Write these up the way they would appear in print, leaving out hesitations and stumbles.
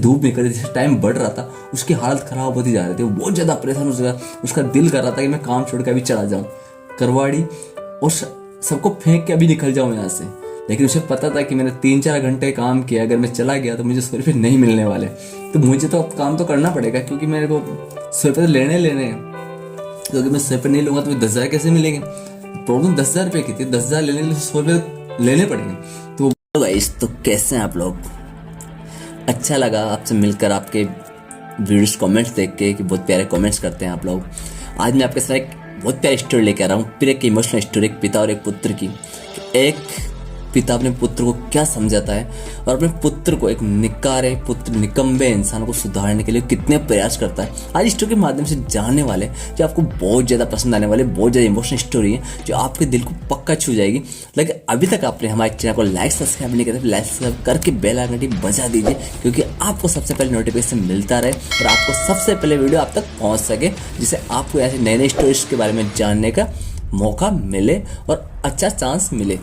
धूप निकल रही, जैसे टाइम बढ़ रहा था उसकी हालत खराब होती जा रही थी, वो बहुत ज़्यादा परेशान हो चुका, उसका दिल कर रहा था कि मैं काम छोड़ के अभी चला जाऊँ करवाड़ी और सबको फेंक के अभी निकल जाऊँ यहाँ से। लेकिन उसे पता था कि मैंने 3-4 घंटे काम किया, अगर मैं चला गया तो मुझे 100 रुपये नहीं मिलने वाले, तो मुझे तो अब काम तो करना पड़ेगा क्योंकि मेरे को 100 रुपये लेने हैं। क्योंकि मैं 100 रुपये नहीं लूँगा तो मुझे 10,000 कैसे मिलेंगे। प्रॉब्लम 10,000 रुपये की थी, 10,000 लेने के लिए 100 रुपये लेने पड़ेंगे। तो गाइस, तो कैसे हैं आप लोग? अच्छा लगा आपसे मिलकर, आपके वीडियोस कमेंट्स देख के कि बहुत प्यारे कमेंट्स करते हैं आप लोग। आज मैं आपके साथ एक बहुत प्यारी स्टोरी लेकर आ रहा हूँ, फिर एक इमोशनल स्टोरी, एक पिता और एक पुत्र की। एक पिता अपने पुत्र को क्या समझाता है और अपने पुत्र को, एक निकारे पुत्र, निकम्बे इंसान को सुधारने के लिए कितने प्रयास करता है। आज इस स्टोरी के माध्यम से जानने वाले, जो आपको बहुत ज़्यादा पसंद आने वाले, बहुत ज़्यादा इमोशनल स्टोरी है जो आपके दिल को पक्का छू जाएगी। लेकिन अभी तक आपने हमारे चैनल को लाइक सब्सक्राइब नहीं किया तो लाइक सब्सक्राइब करके बेल आइकन घंटी बजा दीजिए, क्योंकि आपको सबसे पहले नोटिफिकेशन मिलता रहे और आपको सबसे पहले वीडियो आप तक पहुँच सके, जिससे आपको ऐसे नए नए स्टोरीज के बारे में जानने का मौका मिले और अच्छा चांस मिले।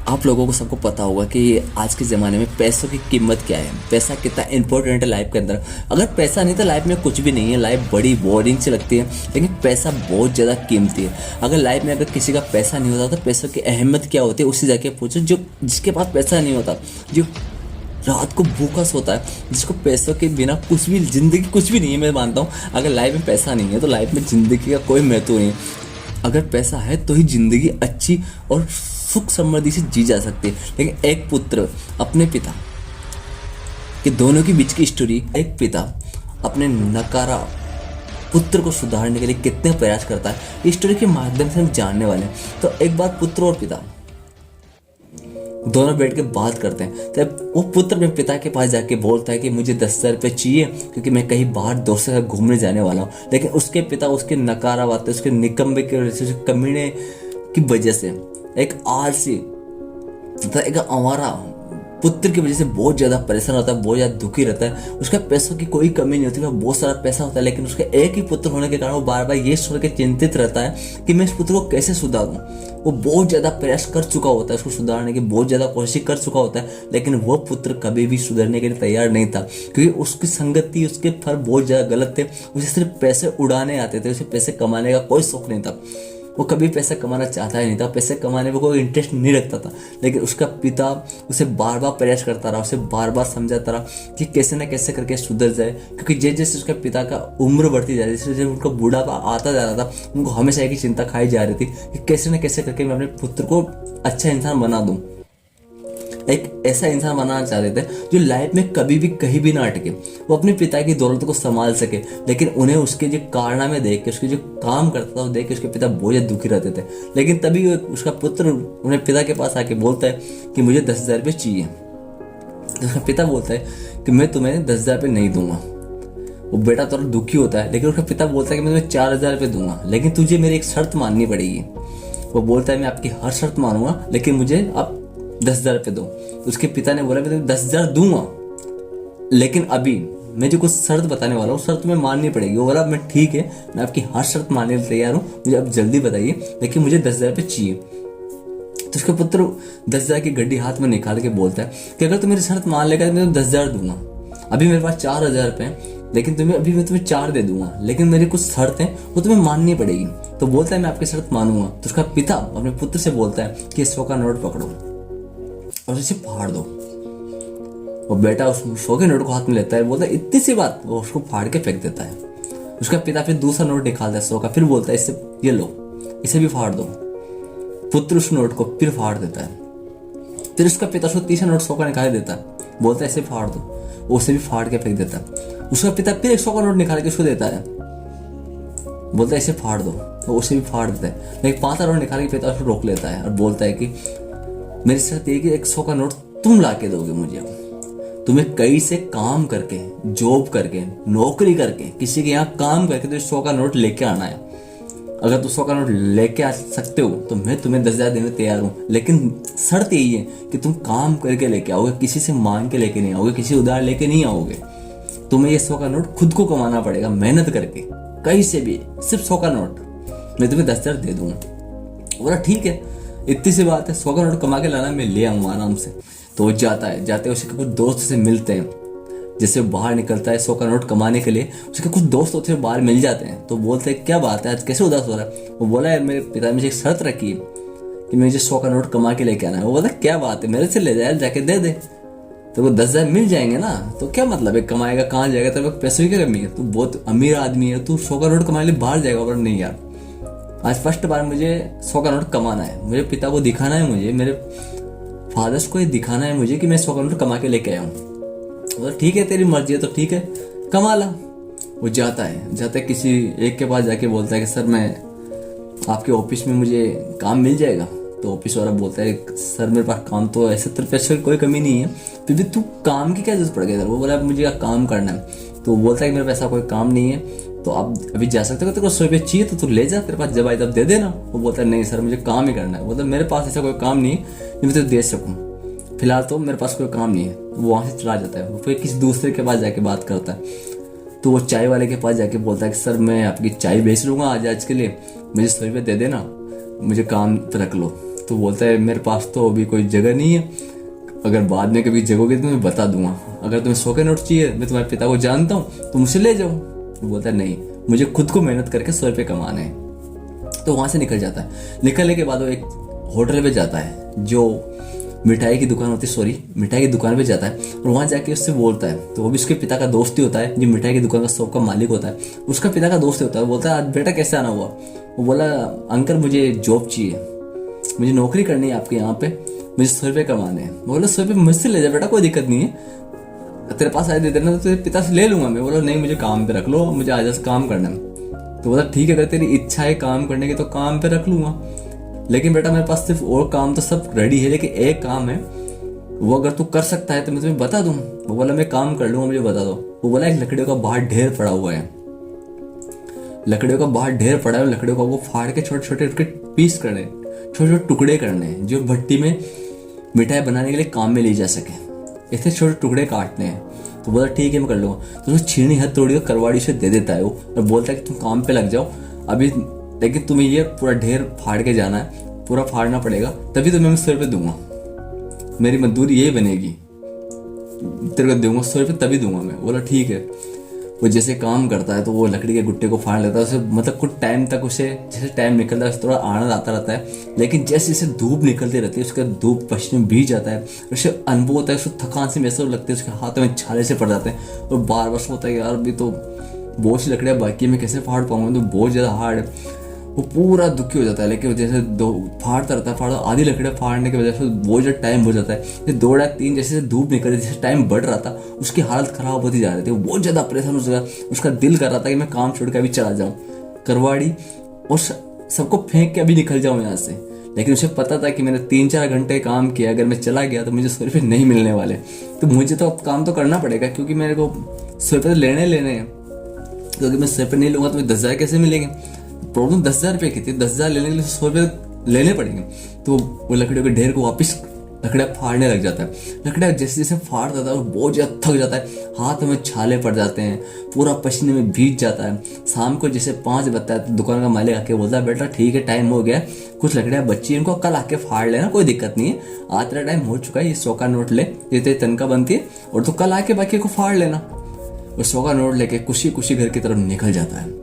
आप लोगों को सबको पता होगा कि आज के ज़माने में पैसों की कीमत क्या है, पैसा कितना इंपॉर्टेंट है लाइफ के अंदर। अगर पैसा नहीं तो लाइफ में कुछ भी नहीं है, लाइफ बड़ी बोरिंग सी लगती है। लेकिन पैसा बहुत ज़्यादा कीमती है। अगर लाइफ में अगर किसी का पैसा नहीं होता तो पैसों की अहमियत क्या होती है, उससे जाके पूछो जो जिसके पास पैसा नहीं होता, जो रात को भूखा सोता है, जिसको पैसों के बिना कुछ भी, ज़िंदगी कुछ भी नहीं है। मैं मानता हूँ अगर लाइफ में पैसा नहीं है तो लाइफ में ज़िंदगी का कोई महत्व नहीं है। अगर पैसा है तो ही ज़िंदगी अच्छी और सुख समृद्धि से जी जा सकती है। लेकिन एक पुत्र अपने पिता के दोनों के बीच की स्टोरी, एक पिता अपने नकारा पुत्र को सुधारने के लिए कितने प्रयास करता है, इस स्टोरी के माध्यम से हम जानने वाले हैं। तो एक बार पुत्र और पिता दोनों बैठ के बात करते हैं। तब वो पुत्र अपने पिता के पास जाके बोलता है कि मुझे 10,000 रुपये चाहिए क्योंकि मैं कहीं बाहर दोस्तों के साथ घूमने जाने वाला हूँ। लेकिन उसके पिता उसके नकारा बातें, उसके निकम्बे की वजह से, उसके कमीने की वजह से, एक आलसी तथा एक आवारा पुत्र की वजह से बहुत ज़्यादा परेशान होता है, बहुत ज़्यादा दुखी रहता है। उसका पैसों की कोई कमी नहीं होती, बहुत सारा पैसा होता है, लेकिन उसका एक ही पुत्र होने के कारण वो बार बार ये सोच के चिंतित रहता है कि मैं इस पुत्र को कैसे सुधारूं। वो बहुत ज़्यादा प्रयास कर चुका होता है उसको सुधारने की, बहुत ज़्यादा कोशिश कर चुका होता है, लेकिन वो पुत्र कभी भी सुधरने के लिए तैयार नहीं था, क्योंकि उसकी संगति, उसके फल बहुत ज़्यादा गलत थे। उसे सिर्फ पैसे उड़ाने आते थे, उसे पैसे कमाने का कोई शौक नहीं था। वो कभी पैसा कमाना चाहता ही नहीं था, पैसे कमाने में कोई इंटरेस्ट नहीं रखता था। लेकिन उसका पिता उसे बार बार प्रयास करता रहा, उसे बार बार समझाता रहा कि कैसे ना कैसे करके सुधर जाए, क्योंकि जैसे जैसे उसके पिता का उम्र बढ़ती जा रही थी, जैसे उनका बूढ़ापा आता जा रहा था, उनको हमेशा एक ही चिंता खाई जा रही थी कि कैसे ना कैसे करके मैं अपने पुत्र को अच्छा इंसान बना दूँ, एक ऐसा इंसान बनाना चाहते थे जो लाइफ में कभी भी कहीं भी ना अटके, वो अपने पिता की दौलत को संभाल सके। लेकिन उन्हें उसके जो कारनामे देख के, उसके जो काम करता था वो देख के उसके पिता बहुत ज़्यादा दुखी रहते थे। लेकिन तभी उसका पुत्र अपने पिता के पास आके बोलता है कि मुझे 10,000 रुपये चाहिए। तो उसका पिता बोलता है कि मैं तुम्हें 10,000 रुपये नहीं दूंगा। वो बेटा थोड़ा दुखी होता है, लेकिन उसका पिता बोलता है कि मैं तुम्हें 4,000 रुपये दूंगा, लेकिन तुझे मेरी एक शर्त माननी पड़ेगी। वो बोलता है मैं आपकी हर शर्त मानूंगा, लेकिन मुझे आप 10,000 रुपये दो। उसके पिता ने बोला मैं तुम्हें 10,000 दूंगा, लेकिन अभी मैं जो कुछ शर्त बताने वाला हूँ, शर्त में माननी पड़ेगी। वो बोला मैं ठीक है, मैं आपकी हर शर्त मानने के लिए तैयार हूँ, मुझे अब जल्दी बताइए, लेकिन मुझे 10,000 रुपये चाहिए। तो उसका पुत्र 10,000 की गड्डी हाथ में निकाल के बोलता है कि अगर तुम मेरी शर्त मान लेगा तो मैं तुम्हें 10,000 दूंगा। अभी मेरे पास 4,000 रुपये हैं, लेकिन अभी मैं तुम्हें 4 दे दूंगा, लेकिन मेरी कुछ शर्त है वो तुम्हें माननी पड़ेगी। तो बोलता है मैं आपकी शर्त मानूंगा। तो उसका पिता अपने पुत्र से बोलता है कि 100 का नोट पकड़ो और इसे फाड़ दो। वो बेटा उस 100 के नोट को हाथ में लेता है, बोलता है इतनी सी बात, वो उसको फाड़ के फेंक देता है। उसका पिता फिर दूसरा नोट निकालता है 100 का, फिर बोलता है इससे ये लो, इसे भी फाड़ दो। पुत्र उस नोट को फिर फाड़ देता है। फिर उसका पिता उसको तीसरा नोट 100 का निकाल देता है, बोलता है इसे फाड़ दो, वो उसे भी फाड़ के फेंक देता है। उसका पिता फिर 100 का नोट निकाल के उसको देता है, बोलता है इसे फाड़ दो, वो उसे भी फाड़ देता है। लेकिन 5 नोट निकाल के पिता उसको रोक लेता है और बोलता है कि मेरी शर्त ये कि 100 का नोट तुम ला के दोगे मुझे। तुम्हें कहीं से काम करके, जॉब करके, नौकरी करके, किसी के यहाँ काम करके तो 100 का नोट लेके आना है। अगर तुम 100 का नोट लेके आ सकते हो तो मैं तुम्हें 10,000 देने तैयार हूँ, लेकिन शर्त यही है कि तुम काम करके लेके आओगे, किसी से मांग के लेके नहीं आओगे, किसी उधार लेके नहीं आओगे। तुम्हें ये 100 का नोट खुद को कमाना पड़ेगा, मेहनत करके, कहीं से भी, सिर्फ 100 का नोट मैं तुम्हें 10,000 दे दूंगा। बोला ठीक है, इतनी सी बात है, 100 का नोट कमा के लाना, मैं ले आऊंगा आराम से। तो वो जाता है, जाते उसे कुछ दोस्त से मिलते हैं, जैसे वो बाहर निकलता है 100 का नोट कमाने के लिए, उसके कुछ दोस्त होते हैं बाहर मिल जाते हैं, तो बोलते हैं क्या बात है आज कैसे उदास हो रहा है। वो बोला यार मेरे पिता ने मुझे एक शर्त रखी है कि मुझे 100 का नोट कमा के लेके आना है। वो बोला क्या बात है, मेरे से ले जाए जाके दे दे, तो वो 10,000 मिल जाएंगे ना, तो क्या मतलब है कमाएगा कहाँ जाएगा, तेरे पास पैसों की क्या कमी है, तू बहुत अमीर आदमी है, तू 100 का नोट कमाने के लिए बाहर जाएगा। और नहीं यार, आज फर्स्ट बार मुझे 100 का नोट कमाना है, मेरे पिता को दिखाना है, मुझे मेरे फादर्स को ये दिखाना है मुझे कि मैं 100 का नोट कमा के लेके आया हूँ। तो ठीक है तेरी मर्जी है तो ठीक है कमा ला। वो जाता है किसी एक के पास जाके बोलता है कि सर मैं आपके ऑफिस में मुझे काम मिल जाएगा। तो ऑफिस वाला बोलता है सर मेरे पास काम तो ऐसे तेरे पैसे की कोई कमी नहीं है, फिर भी तू काम की क्या जरूरत पड़ गई सर। वो बोला मुझे काम करना है। तो वो बोलता है कि मेरे पास ऐसा कोई काम नहीं है, तो आप अभी जा सकते हो, तेरे को 100 रुपये चाहिए तो तू ले जा, तेरे पास जब आए तब दे देना। वो बोलता है नहीं सर मुझे काम ही करना है। बोलता मेरे पास ऐसा कोई काम नहीं है जो मैं तुझे दे सकूँ, फिलहाल तो मेरे पास कोई काम नहीं है। वो वहाँ से चला जाता है, फिर किसी दूसरे के पास जाके बात करता है। तो वो चाय वाले के पास जाके बोलता है कि सर मैं आपकी चाय बेच लूँगा आज के लिए, मुझे 100 रुपये दे देना, मुझे काम पर रख लो। तो बोलता है मेरे पास तो अभी कोई जगह नहीं है, अगर बाद में कभी जगहोगे तो मैं बता दूंगा, अगर तुम्हें 100 के नोट चाहिए, मैं तुम्हारे पिता को जानता हूँ तो मुझसे ले जाओ। वो बोलता है नहीं मुझे खुद को मेहनत करके 100 रुपये कमाने हैं। तो वहाँ से निकल जाता है। निकलने के बाद वो एक होटल पे जाता है जो मिठाई की दुकान होती है, मिठाई की दुकान पे जाता है और वहाँ जाके उससे बोलता है। तो वो भी उसके पिता का दोस्त ही होता है, जो मिठाई की दुकान का शॉप का मालिक होता है, उसका पिता का दोस्त ही होता है। बोलता है आज बेटा कैसे आना हुआ। वो बोला अंकल मुझे जॉब चाहिए, मुझे नौकरी करनी है आपके यहाँ पे, मुझे 100 रुपये कमाने हैं। बोला 100 रुपये मुझसे ले जा बेटा, कोई दिक्कत नहीं है, तेरे पास आए दे देना, तो तेरे पिता से ले लूंगा मैं। बोला नहीं मुझे काम पे रख लो, मुझे आज से काम करना है। तो बोला ठीक है अगर तेरी इच्छा है काम करने की तो काम पे रख लूंगा, लेकिन बेटा मेरे पास सिर्फ और काम तो सब रेडी है, लेकिन एक काम है वो अगर तू कर सकता है तो मैं तुम्हें बता दूं। वो बोला मैं काम कर लूंगा, मुझे बता दो। वो बोला एक लकड़ियों का बाहर ढेर पड़ा हुआ है, लकड़ियों का बाहर ढेर पड़ा है, लकड़ियों का वो फाड़ के छोटे छोटे उसके पीस करने, छोटे छोटे टुकड़े करने जो भट्टी में मिठाई बनाने के लिए काम में ली जा सके, ऐसे छोटे टुकड़े काटने हैं। तो बोला ठीक है मैं कर लूंगा। तो छीनी हाथ तोड़ी करवाड़ी से दे देता है वो और बोलता है कि तुम काम पे लग जाओ अभी, लेकिन तुम्हें ये पूरा ढेर फाड़ के जाना है, पूरा फाड़ना पड़ेगा, तभी तुम्हें मैं 100 रुपये दूंगा, मेरी मजदूरी यही बनेगी, तेरे को दूंगा 100 रुपये तभी दूंगा मैं। बोला ठीक है। वो जैसे काम करता है तो वो लकड़ी के गुट्टे को फाड़ लेता है, उसे मतलब कुछ टाइम तक उसे जैसे टाइम निकलता है थोड़ा आनंद आता रहता है, लेकिन जैसे जैसे धूप निकलती रहती है उसका धूप पश्चिम भीग जाता है, उसे अनुभव होता है, उसको थकान से महसूस लगती है, उसके हाथों में छाले से पड़ जाते हैं और बार बार होता है यार अभी तो बहुत सी लकड़ियाँ बाकी मैं कैसे फाड़ पाऊंगा, तो बहुत ज़्यादा हार्ड है। वो पूरा दुखी हो जाता है, लेकिन जैसे दो फाड़ता रहता है, आधी लकड़ियाँ फाड़ने की वजह से बहुत ज़्यादा टाइम हो जाता है। ये 2 या 3 जैसे धूप निकल रही, जैसे टाइम बढ़ रहा था उसकी हालत खराब होती जा रही थी, वो बहुत ज़्यादा परेशान हो गया, उसका दिल कर रहा था कि मैं काम छोड़ के अभी चला जाऊँ करवाड़ी और सबको फेंक के अभी निकल जाऊँ यहाँ से। लेकिन उसे पता था कि मैंने 3-4 घंटे काम किया, अगर मैं चला गया तो मुझे 100 रुपये नहीं मिलने वाले, तो मुझे तो अब काम तो करना पड़ेगा, क्योंकि मेरे को 100 रुपये लेने हैं, क्योंकि मैं 100 रुपये नहीं लूँगा तो मुझे 10,000 कैसे मिलेंगे। प्रॉब्लम 10,000 रुपये की थी, 10,000 लेने के लिए 100 रुपये लेने पड़ेंगे। तो वो लकड़ियों के ढेर को वापस लकड़ियाँ फाड़ने लग जाता है। लकड़ियाँ जैसे जैसे फाड़ता था वो बहुत ज़्यादा थक जाता है, हाथ में छाले पड़ जाते हैं, पूरा पसीने में भीग जाता है। शाम को जैसे 5 बजता है तो दुकान का मालिक आके बोलता है बेटा ठीक है टाइम हो गया, कुछ लकड़ियाँ बच्ची इनको कल आके फाड़ लेना, कोई दिक्कत नहीं है, आज तेरा टाइम हो चुका है, ये 100 का नोट ले, ये तेरी तनख्वाह बनती है और तू कल आके बाकी को फाड़ लेना। वो 100 का नोट लेके खुशी खुशी घर की तरफ निकल जाता है।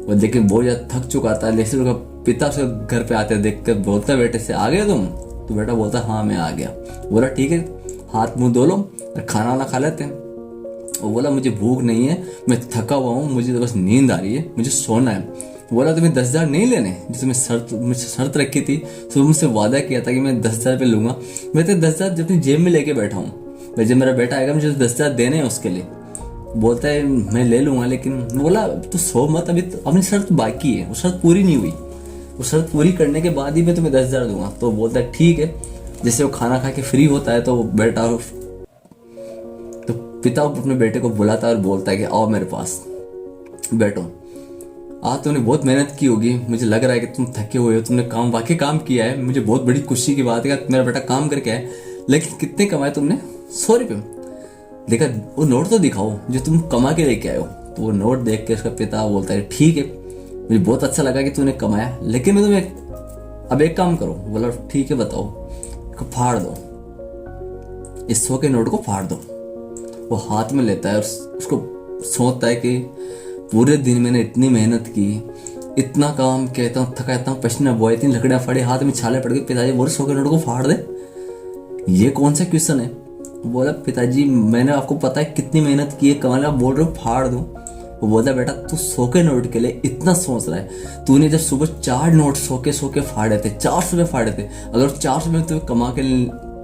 वो देख बहुत ज़्यादा थक चुका था, लेकिन उसका पिता से घर पे आते देख कर बोलता बेटे से आ गए तुम। तो बेटा बोलता हाँ मैं आ गया। बोला ठीक है हाथ मुंह धो लो और खाना वाना खा लेते हैं। वो बोला मुझे भूख नहीं है, मैं थका हुआ हूँ, मुझे तो बस नींद आ रही है, मुझे सोना है। बोला तुम्हें 10,000 नहीं लेने, जो तुम्हें मुझसे शर्त रखी थी, तो मुझसे वादा किया था कि मैं 10,000 रुपये लूंगा, मैं तो 10,000 जो अपनी जेब में लेके बैठा हूँ, जब मेरा बेटा आएगा मुझे 10,000 देने हैं उसके लिए। बोलता है मैं ले लूंगा, लेकिन बोला तो सो मत, अभी तो अपनी शर्त बाकी है, वो शर्त पूरी नहीं हुई, वो शर्त पूरी करने के बाद ही मैं तुम्हें 10,000 दूंगा। तो बोलता है ठीक है। जैसे वो खाना खा के फ्री होता है तो बेटा तो पिता अपने बेटे को बुलाता है और बोलता है कि आओ मेरे पास बैठो, आज तुमने बहुत मेहनत की होगी, मुझे लग रहा है कि तुम थके हुए हो, तुमने काम वाकई काम किया है, मुझे बहुत बड़ी खुशी की बात है कि मेरा बेटा काम करके आए, लेकिन कितने कमाए तुमने? 100 रुपये। देखा वो नोट तो दिखाओ जो तुम कमा के लेके आए हो। तो वो नोट देख के उसका पिता बोलता है ठीक है मुझे बहुत अच्छा लगा कि तूने कमाया, लेकिन मैं तुम्हें अब एक काम करो। बोला ठीक है बताओ। फाड़ दो, इस 100 के नोट को फाड़ दो। वो हाथ में लेता है और उसको सोचता है कि पूरे दिन मैंने इतनी मेहनत की, इतना काम किया, इतना थका, इतना पसीना बहाया, इतनी लकड़ियाँ फाड़ी, हाथ में छाले पड़ गए, पिताजी बोले 100 के नोट को फाड़ दे। ये कौन सा क्वेश्चन है? बोला पिताजी मैंने आपको पता है कितनी मेहनत की है, कमाल आप बोल रहे हो फाड़ दूं। वो बोला बेटा तू 100 के नोट के लिए इतना सोच रहा है, तूने जब सुबह 4 नोट 100 के फाड़े थे, 400 रुपये फाड़े थे, अगर 400 रुपये तुम्हें कमा के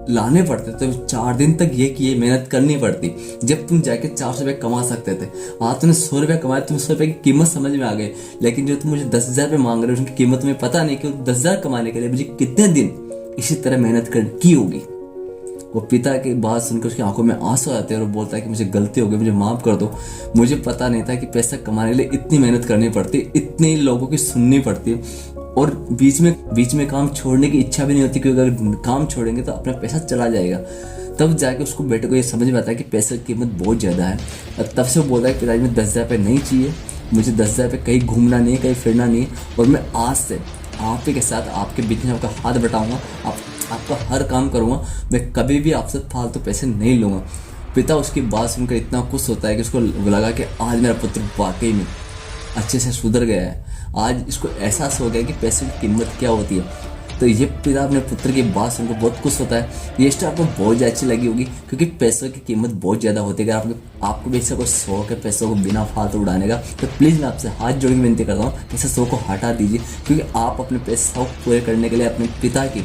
लाने पड़ते तो 4 दिन तक ये की मेहनत करनी पड़ती, जब तुम जाके 400 रुपये कमा सकते थे। आज तुमने 100 रुपये कमाए, तुम्हें 100 रुपये की कीमत समझ में आ गई, लेकिन जो तुम मुझे 10,000 रुपये मांग रहे हो उनकी कीमत तुम्हें पता नहीं कि 10,000 कमाने के लिए मुझे कितने दिन इसी तरह मेहनत की होगी। वो पिता की बात सुनकर उसकी आंखों में आंसू आते हैं और वो बोलता है कि मुझे गलती हो गई, मुझे माफ़ कर दो, मुझे पता नहीं था कि पैसा कमाने के लिए इतनी मेहनत करनी पड़ती, इतने लोगों की सुननी पड़ती, और बीच में काम छोड़ने की इच्छा भी नहीं होती, क्योंकि अगर काम छोड़ेंगे तो अपना पैसा चला जाएगा। तब जाके उसको बेटे को ये समझ में आता है कि पैसे की कीमत बहुत ज़्यादा है, और तब से वो बोलता है कि पिताजी में 10,000 रुपये नहीं चाहिए, मुझे 10,000 रुपये कहीं घूमना नहीं, कहीं फिरना नहीं, और मैं आज से आप ही के साथ आपके बीच में आपका हाथ बटाऊंगा, आपका हर काम करूँगा, मैं कभी भी आपसे फालतू पैसे नहीं लूँगा। पिता उसकी बात सुनकर इतना खुश होता है कि उसको लगा कि आज मेरा पुत्र वाकई में अच्छे से सुधर गया है, आज इसको एहसास हो गया कि पैसे की कीमत क्या होती है। तो ये पिता अपने पुत्र की बात सुनकर बहुत खुश होता है। ये स्टोरी आपको बहुत ज़्यादा अच्छी लगी होगी, क्योंकि पैसों की कीमत बहुत ज़्यादा होती है। अगर आपको भी ऐसा कोई शौक है पैसों को बिना फालतू उड़ाने का, तो प्लीज़ मैं आपसे हाथ जोड़ के विनती करता हूँ कि इस शौक को हटा दीजिए, क्योंकि आप अपने पैसे शौक पूरे करने के लिए अपने पिता की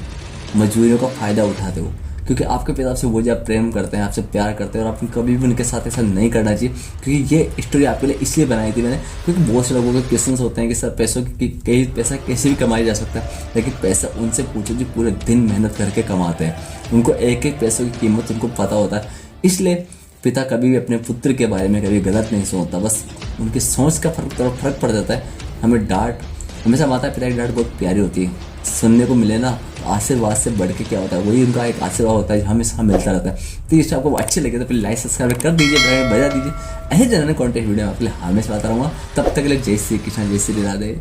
मजबूरियों का फ़ायदा उठाते हो, क्योंकि आपके पिता आपसे वो ज़्यादा प्रेम करते हैं, आपसे प्यार करते हैं, और आपको कभी भी उनके साथ ऐसा नहीं करना चाहिए। क्योंकि ये स्टोरी आपके लिए इसलिए बनाई थी मैंने, क्योंकि बहुत से लोगों के क्वेश्चंस होते हैं कि सर पैसों की कई पैसा कैसे भी कमाया जा सकता है, लेकिन पैसा उनसे पूछो जो पूरे दिन मेहनत करके कमाते हैं, उनको एक एक पैसों की कीमत उनको पता होता है। इसलिए पिता कभी भी अपने पुत्र के बारे में कभी गलत नहीं सोचता, बस उनकी सोच का फर्क पड़ जाता है। हमें डांट, हमेशा माता पिता की डांट बहुत प्यारी होती है, सुनने को मिले ना, आशीर्वाद से बढ़ के क्या होता है, वही उनका एक आशीर्वाद होता है हमेशा मिलता रहता है। तो ये आपको अच्छे लगे तो फिर लाइक सब्सक्राइब कर दीजिए, बजा दीजिए। ऐसे जनरल कंटेंट वीडियो आपके लिए हमेशा लाता रहूँगा। तब तक के लिए जय श्री कृष्ण, जय श्री राधे।